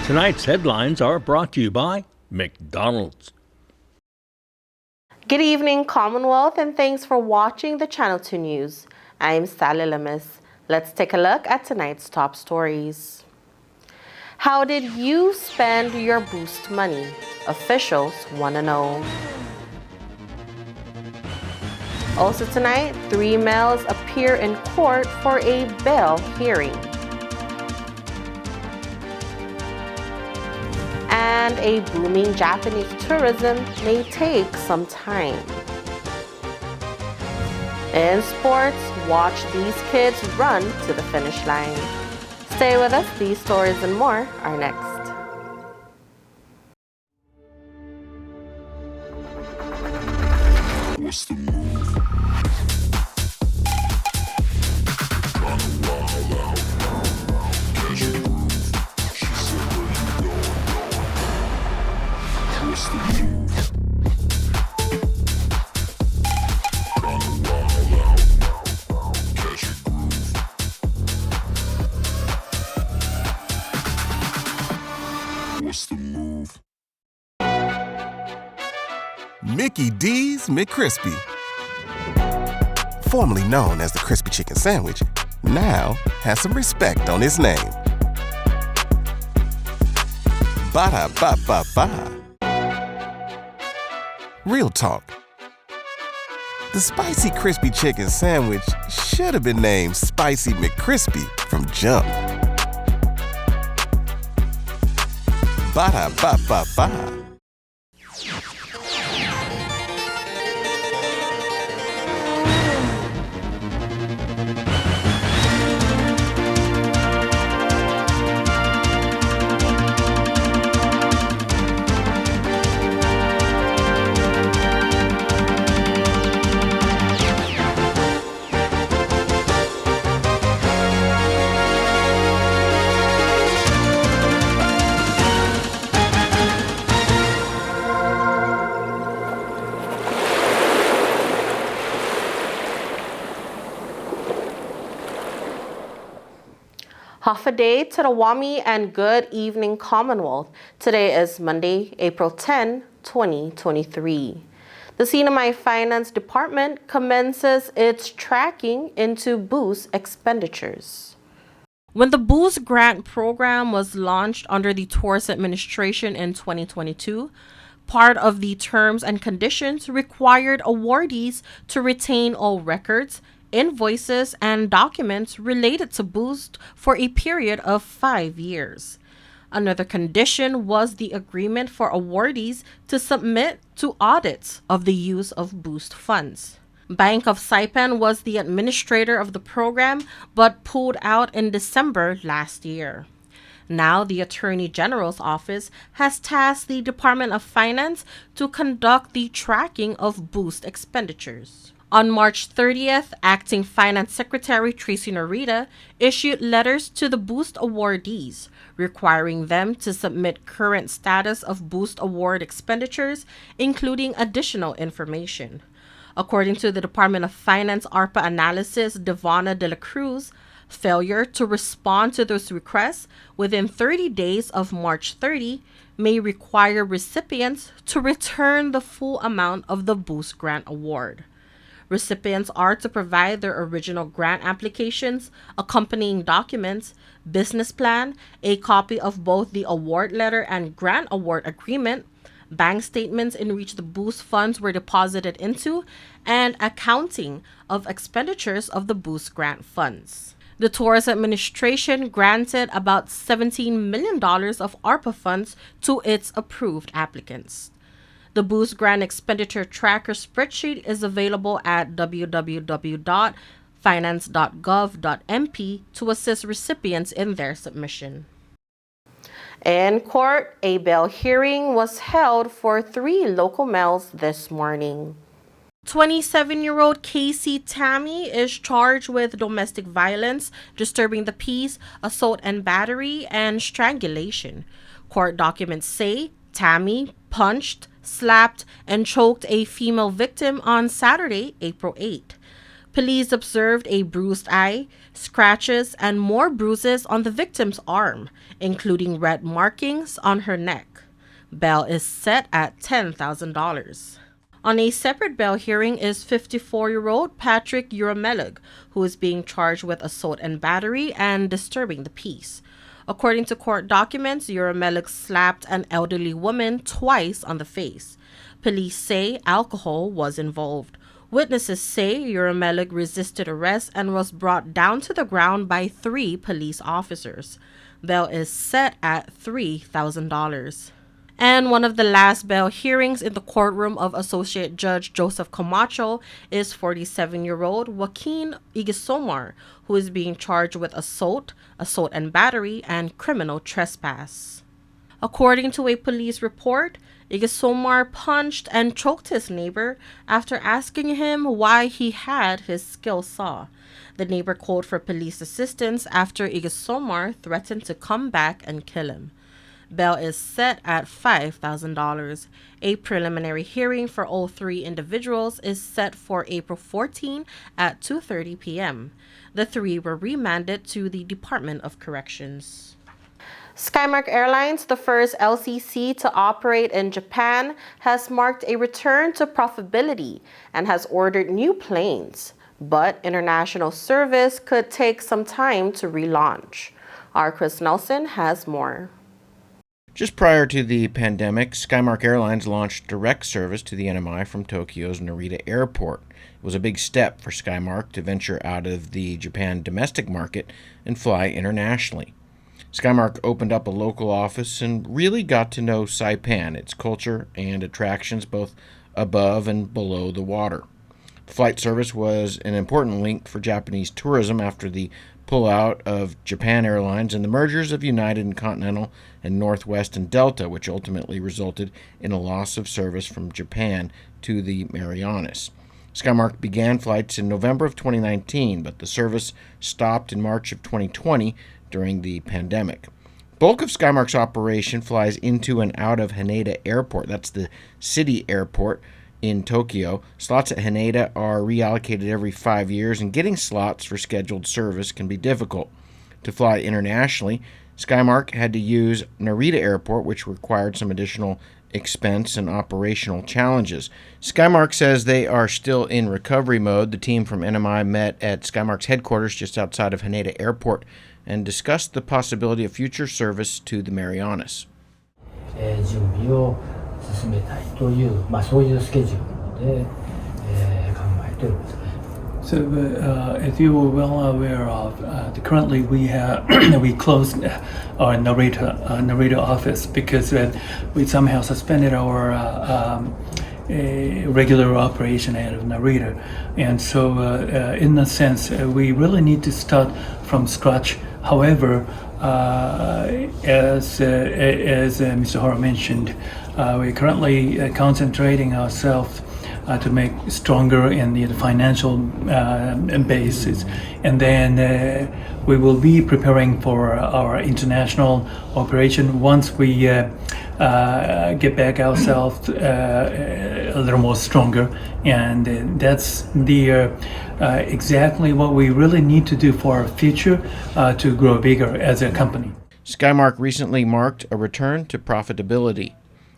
Tonight's headlines are brought to you by McDonald's. Good evening, Commonwealth, and thanks for watching the Channel 2 News. I'm Sally Lemus. Let's take a look at tonight's top stories. How did you spend your boost money? Officials want to know. Also tonight, 3 males appear in court for a bail hearing. And a booming Japanese tourism may take some time. In sports, watch these kids run to the finish line. Stay with us, these stories and more are next. What's the move? Kinda wild out. Catch a groove. She said, where you going? What's the move? Kinda wild out. Catch a groove. What's the move? Mickey D's McCrispy. Formerly known as the Crispy Chicken Sandwich, now has some respect on his name. Ba-da-ba-ba-ba. Real talk. The Spicy Crispy Chicken Sandwich should have been named Spicy McCrispy from jump. Ba-da-ba-ba-ba. Half a day to the Wami and good evening, Commonwealth. Today is Monday, April 10, 2023. The CNMI Finance Department commences its tracking into boost expenditures. When the Boost Grant Program was launched under the Tourist Administration in 2022, part of the terms and conditions required awardees to retain all records, invoices, and documents related to Boost for a period of 5 years. Another condition was the agreement for awardees to submit to audits of the use of Boost funds. Bank of Saipan was the administrator of the program but pulled out in December last year. Now, the Attorney General's office has tasked the Department of Finance to conduct the tracking of Boost expenditures. On March 30th, Acting Finance Secretary Tracy Norita issued letters to the Boost awardees, requiring them to submit current status of Boost award expenditures, including additional information. According to the Department of Finance ARPA analysis, Devonna de la Cruz, failure to respond to those requests within 30 days of March 30 may require recipients to return the full amount of the Boost Grant Award. Recipients are to provide their original grant applications, accompanying documents, business plan, a copy of both the award letter and grant award agreement, bank statements in which the Boost funds were deposited into, and accounting of expenditures of the Boost grant funds. The Tourist Administration granted about $17 million of ARPA funds to its approved applicants. The Boost Grant Expenditure Tracker spreadsheet is available at www.finance.gov.mp to assist recipients in their submission. In court, a bail hearing was held for 3 local males this morning. 27-year-old Casey Tammy is charged with domestic violence, disturbing the peace, assault and battery, and strangulation. Court documents say Tammy punched, slapped, and choked a female victim on Saturday, April 8. Police observed a bruised eye, scratches, and more bruises on the victim's arm, including red markings on her neck. Bail is set at $10,000. On a separate bail hearing is 54-year-old Patrick Uramelig, who is being charged with assault and battery and disturbing the peace. According to court documents, Uramelig slapped an elderly woman twice on the face. Police say alcohol was involved. Witnesses say Uramelig resisted arrest and was brought down to the ground by 3 police officers. Bail is set at $3,000. And one of the last bail hearings in the courtroom of Associate Judge Joseph Camacho is 47-year-old Joaquin Igisomar, who is being charged with assault and battery, and criminal trespass. According to a police report, Igisomar punched and choked his neighbor after asking him why he had his skill saw. The neighbor called for police assistance after Igisomar threatened to come back and kill him. Bail is set at $5,000. A preliminary hearing for all 3 individuals is set for April 14 at 2:30 p.m. The 3 were remanded to the Department of Corrections. Skymark Airlines, the first LCC to operate in Japan, has marked a return to profitability and has ordered new planes. But international service could take some time to relaunch. Our Chris Nelson has more. Just prior to the pandemic, Skymark Airlines launched direct service to the NMI from Tokyo's Narita Airport. It was a big step for Skymark to venture out of the Japan domestic market and fly internationally. Skymark opened up a local office and really got to know Saipan, its culture and attractions both above and below the water. The flight service was an important link for Japanese tourism after the pullout of Japan Airlines and the mergers of United and Continental and Northwest and Delta, which ultimately resulted in a loss of service from Japan to the Marianas. Skymark began flights in November of 2019, but the service stopped in March of 2020 during the pandemic. Bulk of Skymark's operation flies into and out of Haneda Airport. That's the city airport in Tokyo. Slots at Haneda are reallocated every 5 years, and getting slots for scheduled service can be difficult. To fly internationally, Skymark had to use Narita Airport, which required some additional expense and operational challenges. Skymark says they are still in recovery mode. The team from NMI met at Skymark's headquarters just outside of Haneda Airport and discussed the possibility of future service to the Marianas. 準備を進めたいという、そういうスケジュールで、考えております。So, as you were well aware of, currently we we closed our Narita office because we somehow suspended our regular operation out of Narita, and so in a sense we really need to start from scratch. However, as Mr. Hara mentioned, we're currently concentrating ourselves to make stronger in the financial basis, and then we will be preparing for our international operation once we get back ourselves a little more stronger, and that's the exactly what we really need to do for our future to grow bigger as a company. Skymark recently marked a return to profitability.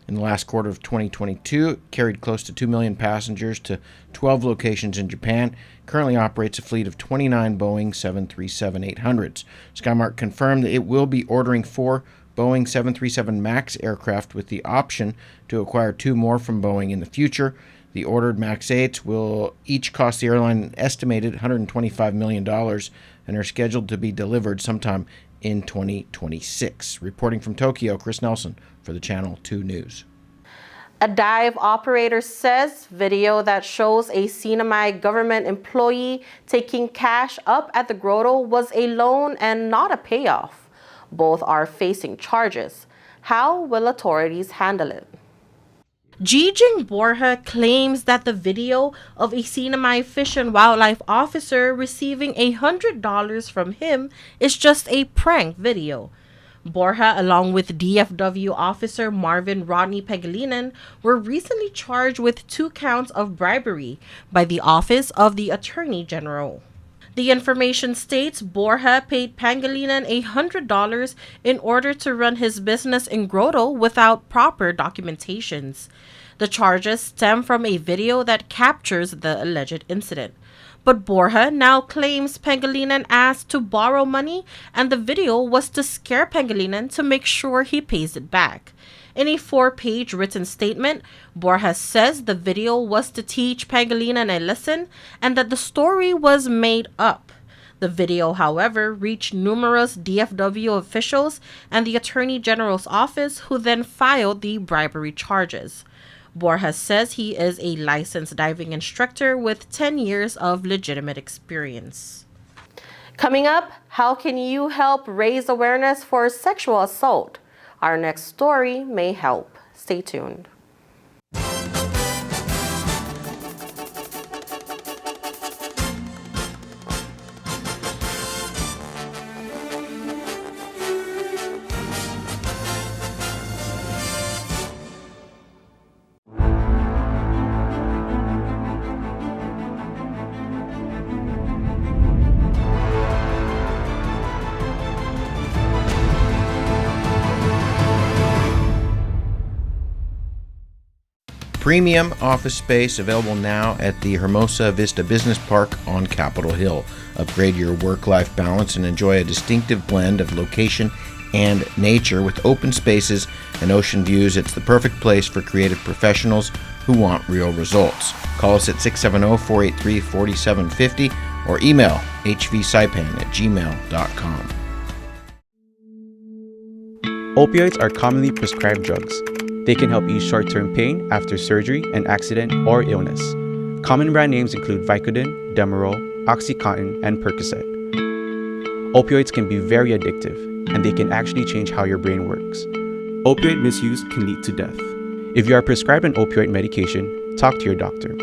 In the last quarter of 2022, it carried close to 2 million passengers to 12 locations in Japan. Currently operates a fleet of 29 Boeing 737-800s. Skymark confirmed that it will be ordering 4 Boeing 737 MAX aircraft with the option to acquire 2 more from Boeing in the future. The ordered MAX 8s will each cost the airline an estimated $125 million and are scheduled to be delivered sometime in 2026. Reporting from Tokyo, Chris Nelson for the Channel 2 News. A dive operator says video that shows a Sinamai government employee taking cash up at the grotto was a loan and not a payoff. Both are facing charges. How will authorities handle it? Jijing Borja claims that the video of a Sinamai Fish and Wildlife officer receiving $100 from him is just a prank video. Borja, along with DFW officer Marvin Rodney Pangilinan, were recently charged with 2 counts of bribery by the Office of the Attorney General. The information states Borja paid Pangilinan $100 in order to run his business in Grotto without proper documentations. The charges stem from a video that captures the alleged incident. But Borja now claims Pangilinan asked to borrow money, and the video was to scare Pangilinan to make sure he pays it back. In a 4-page written statement, Borja says the video was to teach Pangilinan a lesson and that the story was made up. The video, however, reached numerous DFW officials and the Attorney General's office, who then filed the bribery charges. Borja says he is a licensed diving instructor with 10 years of legitimate experience. Coming up, how can you help raise awareness for sexual assault? Our next story may help. Stay tuned. Premium office space available now at the Hermosa Vista Business Park on Capitol Hill. Upgrade your work-life balance and enjoy a distinctive blend of location and nature with open spaces and ocean views. It's the perfect place for creative professionals who want real results. Call us at 670-483-4750 or email hvsaipan@gmail.com. Opioids are commonly prescribed drugs. They can help ease short-term pain after surgery, an accident, or illness. Common brand names include Vicodin, Demerol, OxyContin, and Percocet. Opioids can be very addictive, and they can actually change how your brain works. Opioid misuse can lead to death. If you are prescribed an opioid medication, talk to your doctor.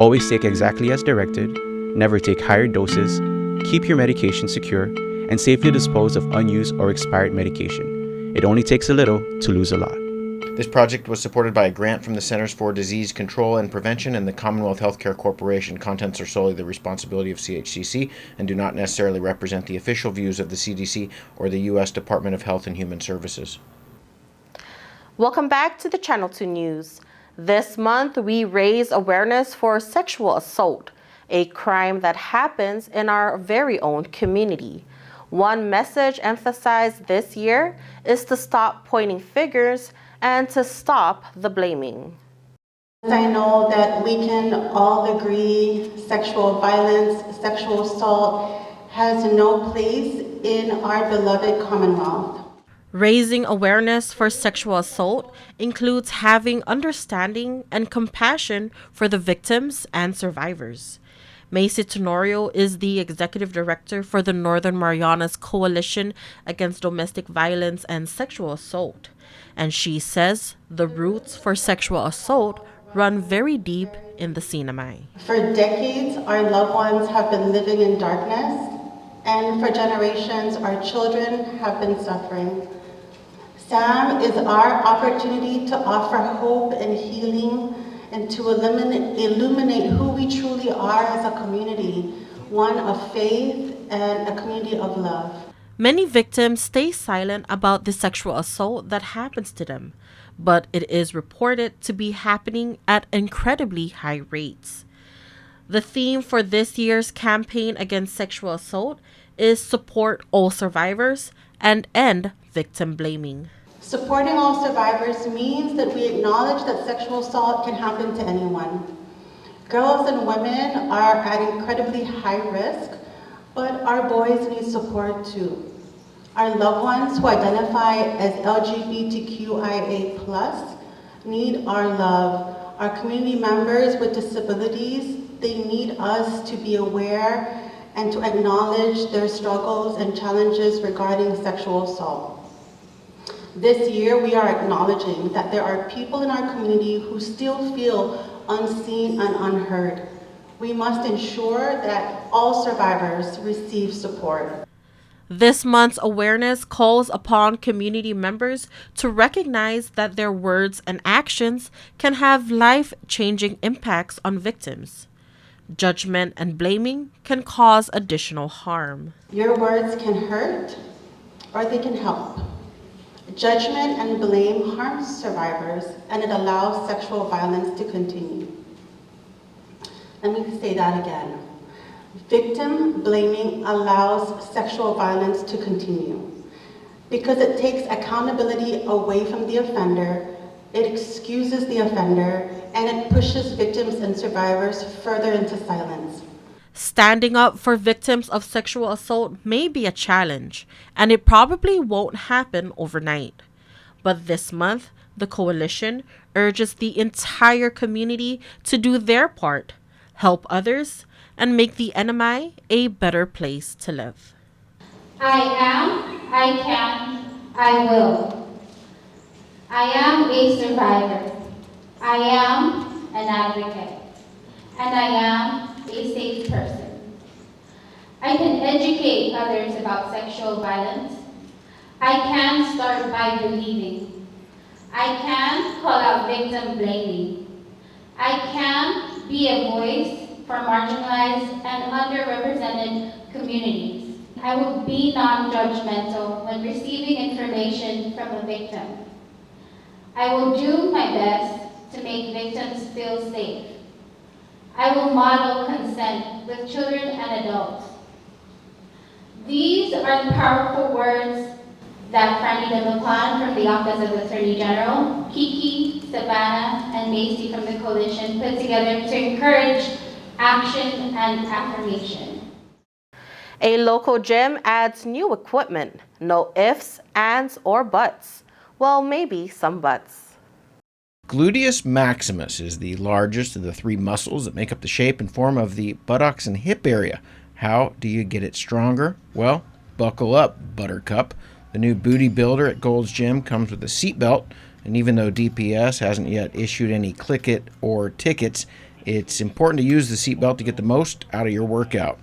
Always take exactly as directed, never take higher doses, keep your medication secure, and safely dispose of unused or expired medication. It only takes a little to lose a lot. This project was supported by a grant from the Centers for Disease Control and Prevention and the Commonwealth Healthcare Corporation. Contents are solely the responsibility of CHCC and do not necessarily represent the official views of the CDC or the U.S. Department of Health and Human Services. Welcome back to the Channel 2 News. This month, we raise awareness for sexual assault, a crime that happens in our very own community. One message emphasized this year is to stop pointing fingers and to stop the blaming. I know that we can all agree sexual violence, sexual assault has no place in our beloved Commonwealth. Raising awareness for sexual assault includes having understanding and compassion for the victims and survivors. Macy Tenorio is the executive director for the Northern Marianas Coalition Against Domestic Violence and Sexual Assault. And she says the roots for sexual assault run very deep in the Sinamay. For decades, our loved ones have been living in darkness, and for generations, our children have been suffering. SAM is our opportunity to offer hope and healing and to illuminate who we truly are as a community, one of faith and a community of love. Many victims stay silent about the sexual assault that happens to them, but it is reported to be happening at incredibly high rates. The theme for this year's campaign against sexual assault is support all survivors and end victim blaming. Supporting all survivors means that we acknowledge that sexual assault can happen to anyone. Girls and women are at incredibly high risk, but our boys need support too. Our loved ones who identify as LGBTQIA+ need our love. Our community members with disabilities, they need us to be aware and to acknowledge their struggles and challenges regarding sexual assault. This year, we are acknowledging that there are people in our community who still feel unseen and unheard. We must ensure that all survivors receive support. This month's awareness calls upon community members to recognize that their words and actions can have life-changing impacts on victims. Judgment and blaming can cause additional harm. Your words can hurt or they can help. Judgment and blame harms survivors and it allows sexual violence to continue. Let me say that again. Victim blaming allows sexual violence to continue because it takes accountability away from the offender, it excuses the offender, and it pushes victims and survivors further into silence. Standing up for victims of sexual assault may be a challenge, and it probably won't happen overnight. But this month, the coalition urges the entire community to do their part, help others, and make the NMI a better place to live. I am, I can, I will. I am a survivor. I am an advocate. And I am a safe person. I can educate others about sexual violence. I can start by believing. I can call out victim blaming. I can be a voice for marginalized and underrepresented communities. I will be non-judgmental when receiving information from a victim. I will do my best to make victims feel safe. I will model consent with children and adults. These are the powerful words that Franny Demaplan from the Office of Attorney General, Kiki, Savannah, and Macy from the Coalition put together to encourage action and affirmation. A local gym adds new equipment. No ifs, ands, or buts. Well, maybe some buts. Gluteus maximus is the largest of the three muscles that make up the shape and form of the buttocks and hip area. How do you get it stronger? Well, buckle up, Buttercup. The new booty builder at Gold's Gym comes with a seatbelt, and even though DPS hasn't yet issued any click it or tickets, it's important to use the seatbelt to get the most out of your workout.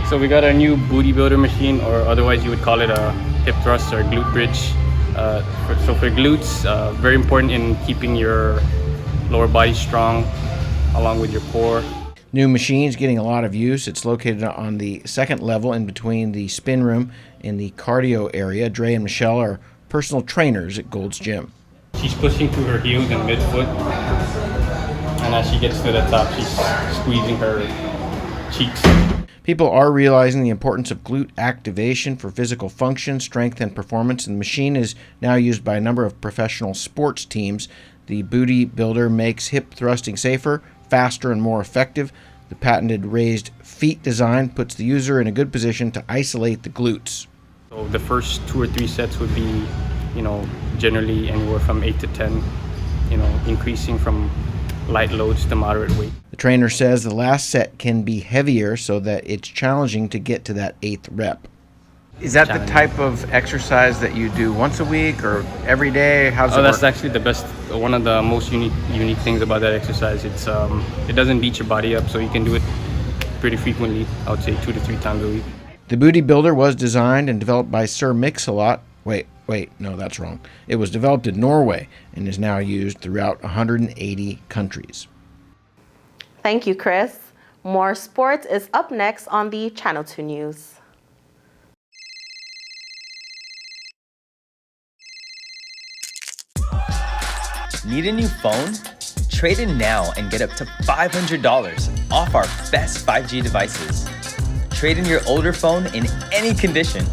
So we got a new booty builder machine, or otherwise you would call it a hip thrust or glute bridge. So for glutes, very important in keeping your lower body strong along with your core. New machine's getting a lot of use. It's located on the second level in between the spin room and the cardio area. Dre and Michelle are personal trainers at Gold's Gym. She's pushing through her heels and midfoot, and as she gets to the top, she's squeezing her cheeks. People are realizing the importance of glute activation for physical function, strength, and performance, and the machine is now used by a number of professional sports teams. The booty builder makes hip thrusting safer, faster, and more effective. The patented raised feet design puts the user in a good position to isolate the glutes. So the first 2 or 3 sets would be, generally anywhere from 8 to 10, increasing from light loads to moderate weight. The trainer says the last set can be heavier so that it's challenging to get to that 8th rep. Is that the type of exercise that you do once a week or every day? How's it work? That's actually the best, one of the most unique things about that exercise. It's it doesn't beat your body up, so you can do it pretty frequently. I would say 2 to 3 times a week. The booty builder was designed and developed by Sir Mix-a-Lot. No, that's wrong. It was developed in Norway and is now used throughout 180 countries. Thank you, Chris. More sports is up next on the Channel 2 News. Need a new phone? Trade in now and get up to $500 off our best 5G devices. Trade in your older phone in any condition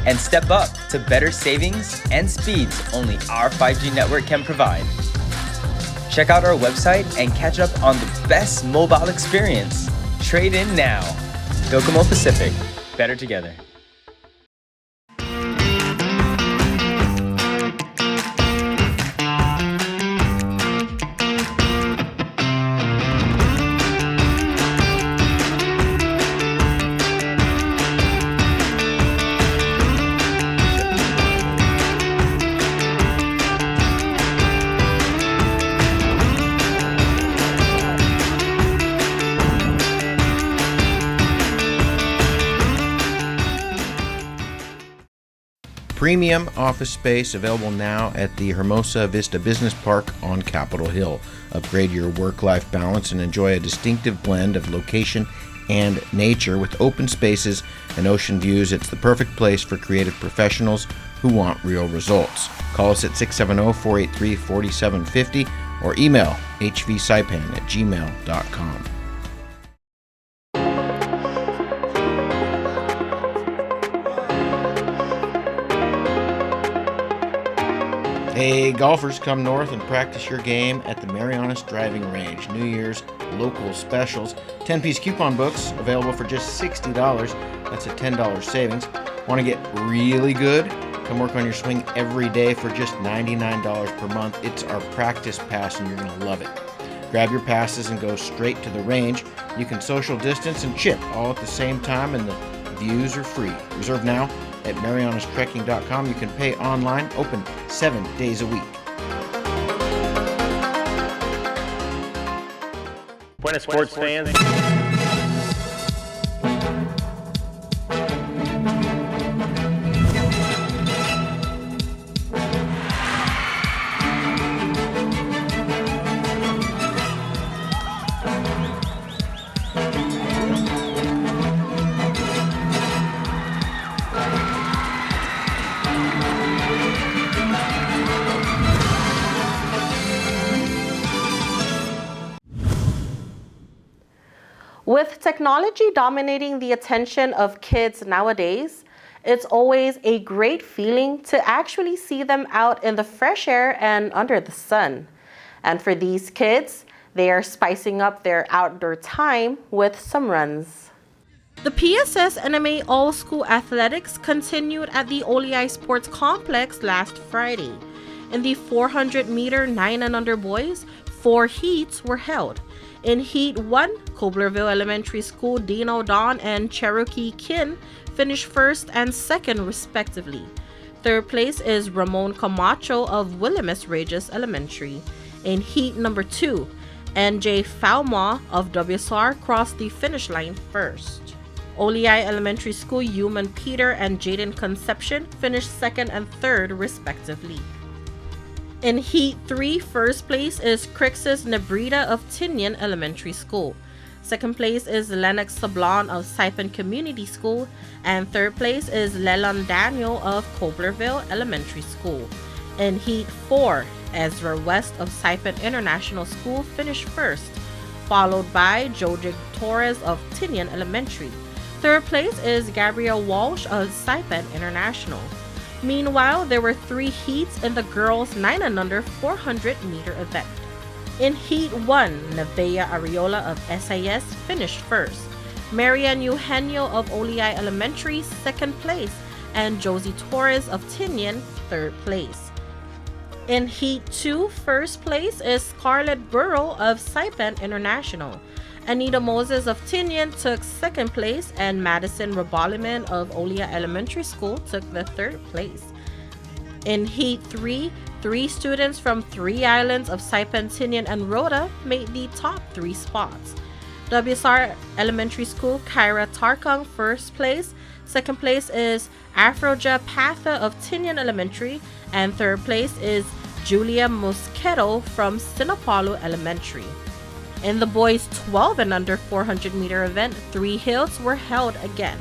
and step up to better savings and speeds only our 5G network can provide. Check out our website and catch up on the best mobile experience. Trade in now. Docomo Pacific. Better together. premium office space available now at the Hermosa Vista Business Park on Capitol Hill. Upgrade your work-life balance and enjoy a distinctive blend of location and nature with open spaces and ocean views. It's the perfect place for creative professionals who want real results. Call us at 670-483-4750 or email hvsaipan@gmail.com. Hey, golfers, come north and practice your game at the Marianas Driving Range. New Year's local specials. 10-piece coupon books available for just $60. That's a $10 savings. Want to get really good? Come work on your swing every day for just $99 per month. It's our practice pass and you're going to love it. Grab your passes and go straight to the range. You can social distance and chip all at the same time, and the views are free. Reserve now at marianastrekking.com. You can pay online, open 7 days a week. Buenas sports fans. With technology dominating the attention of kids nowadays, it's always a great feeling to actually see them out in the fresh air and under the sun. And for these kids, they are spicing up their outdoor time with some runs. The PSS NMA All-School Athletics continued at the Oleai Sports Complex last Friday. In the 400-meter 9 and under boys, 4 heats were held. In Heat 1, Coblerville Elementary School Dino Don and Cherokee Kin finished first and second respectively. Third place is Ramon Camacho of Williams Regis Elementary. In Heat number 2, NJ Falma of WSR crossed the finish line first. Oleai Elementary School Human Peter and Jaden Conception finished second and third respectively. In Heat 3, first place is Crixus Nebrida of Tinian Elementary School. Second place is Lennox Sablon of Saipan Community School. And third place is Leland Daniel of Coblerville Elementary School. In Heat 4, Ezra West of Saipan International School finished first, followed by Jojig Torres of Tinian Elementary. Third place is Gabrielle Walsh of Saipan International. Meanwhile, there were 3 heats in the girls' 9 and under 400-meter event. In Heat 1, Nevaeh Ariola of SAS finished first, Marian Eugenio of Oleai Elementary second place, and Josie Torres of Tinian third place. In Heat 2, first place is Scarlett Burrow of Saipan International. Anita Moses of Tinian took second place, and Madison Raboliman of Oleai Elementary School took the third place. In Heat 3, 3 students from 3 islands of Saipan, Tinian, and Rhoda made the top 3 spots. WSR Elementary School Kyra Tarkung first place, second place is Afroja Patha of Tinian Elementary, and third place is Julia Mosqueto from Sinopalo Elementary. In the boys 12 and under 400-meter event, 3 heats were held again.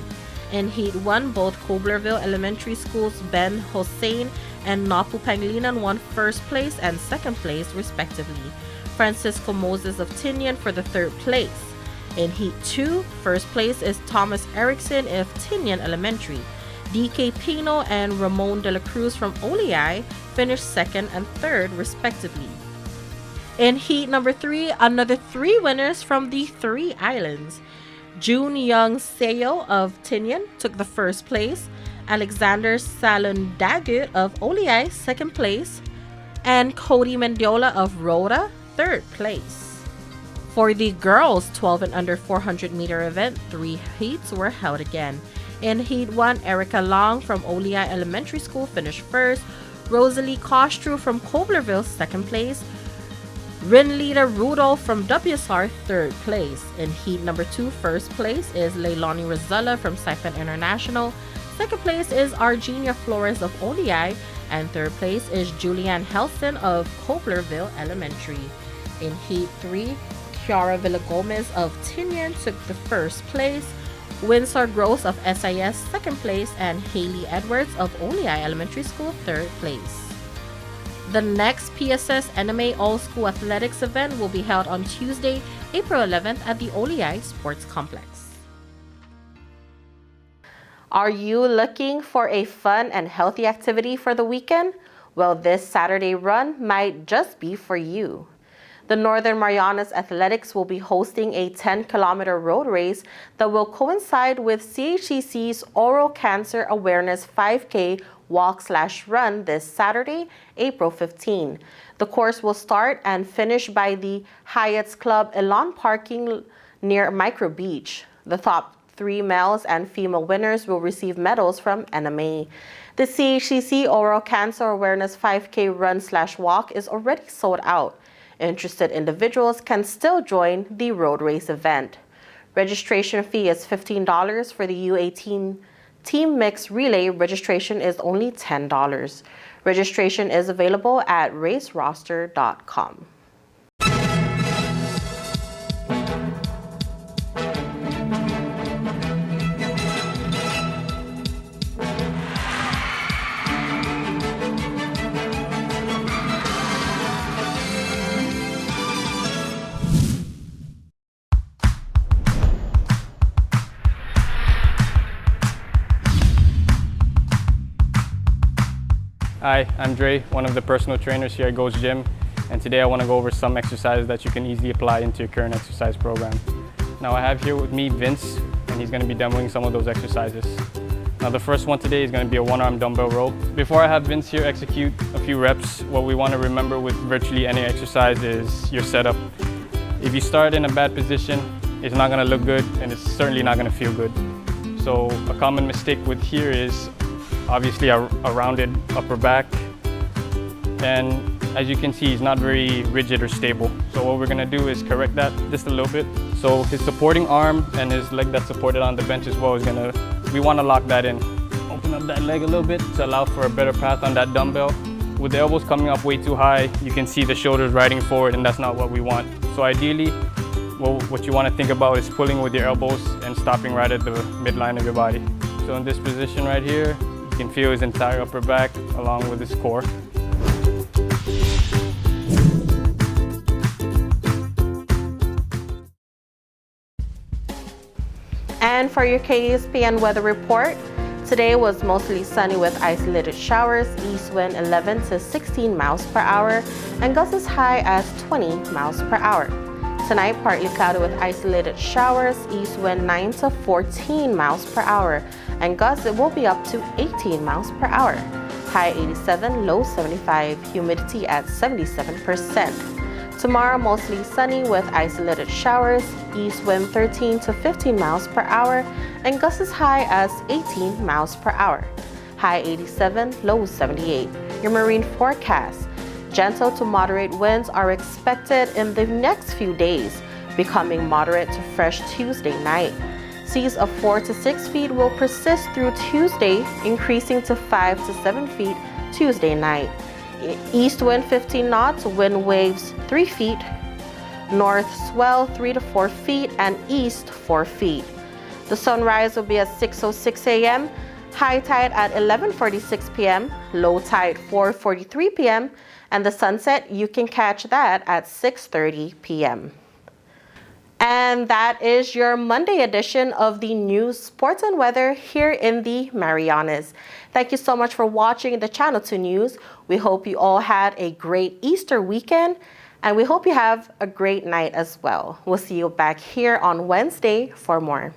In Heat 1, both Coblerville Elementary School's Ben Hossein and Napu Panglinan won first place and second place respectively. Francisco Moses of Tinian for the third place. In Heat 2, first place is Thomas Erickson of Tinian Elementary. DK Pino and Ramon De La Cruz from Oleai finished second and third respectively. In Heat number 3, another 3 winners from the 3 islands. June Young Seo of Tinian took the first place, Alexander Salundagut of Oleai second place, and Cody Mendiola of Rhoda third place. For the girls 12 and under 400-meter event, 3 heats were held again. In Heat 1, Erica Long from Oleai Elementary School finished first, Rosalie Kostru from Coblerville second place, Rinlita Rudolph from WSR third place. In Heat number 2, first place is Leilani Rosella from Saipan International. Second place is Argenia Flores of Olei, and third place is Julianne Helson of Coblerville Elementary. In Heat 3, Kiara Villagomez of Tinian took the first place, Windsor Gross of SIS second place, and Haley Edwards of Olei Elementary School third place. The next PSS NMA All-School Athletics event will be held on Tuesday, April 11th at the Olei Sports Complex. Are you looking for a fun and healthy activity for the weekend? Well, this Saturday run might just be for you. The Northern Marianas Athletics will be hosting a 10-kilometer road race that will coincide with CHCC's Oral Cancer Awareness 5K Walk/Run this Saturday, April 15. The course will start and finish by the Hyatt's Club Elan parking near Micro Beach. The top 3 males and female winners will receive medals from NMA. The CHCC Oral Cancer Awareness 5K Run/Walk is already sold out. Interested individuals can still join the road race event. Registration fee is $15 for the U18 Team Mix Relay. Registration is only $10. Registration is available at raceroster.com. Hi, I'm Dre, one of the personal trainers here at Ghost Gym, and today I want to go over some exercises that you can easily apply into your current exercise program. Now I have here with me Vince, and he's going to be demoing some of those exercises. Now the first one today is going to be a one-arm dumbbell row. Before I have Vince here execute a few reps, what we want to remember with virtually any exercise is your setup. If you start in a bad position, it's not going to look good, and it's certainly not going to feel good. So a common mistake with here is obviously a rounded upper back, and as you can see, he's not very rigid or stable. So what we're gonna do is correct that just a little bit. So his supporting arm and his leg that's supported on the bench as well we wanna lock that in. Open up that leg a little bit to allow for a better path on that dumbbell. With the elbows coming up way too high, you can see the shoulders riding forward, and that's not what we want. So ideally, what you wanna think about is pulling with your elbows and stopping right at the midline of your body. So in this position right here, you can feel his entire upper back along with his core. And for your KSPN weather report, today was mostly sunny with isolated showers, east wind 11 to 16 miles per hour, and gusts as high as 20 miles per hour. Tonight, partly cloudy with isolated showers, east wind 9 to 14 miles per hour, and gusts it will be up to 18 miles per hour. High 87, low 75, humidity at 77%. Tomorrow, mostly sunny with isolated showers, east wind 13 to 15 miles per hour, and gusts as high as 18 miles per hour. High 87, low 78. Your marine forecast. Gentle to moderate winds are expected in the next few days, becoming moderate to fresh Tuesday night. Seas of 4 to 6 feet will persist through Tuesday, increasing to 5 to 7 feet Tuesday night. East wind 15 knots, wind waves 3 feet, north swell 3 to 4 feet, and east 4 feet. The sunrise will be at 6:06 a.m., high tide at 11:46 p.m., low tide 4:43 p.m., and the sunset, you can catch that at 6:30 p.m. And that is your Monday edition of the news, sports, and weather here in the Marianas. Thank you so much for watching the Channel 2 News. We hope you all had a great Easter weekend, and we hope you have a great night as well. We'll see you back here on Wednesday for more.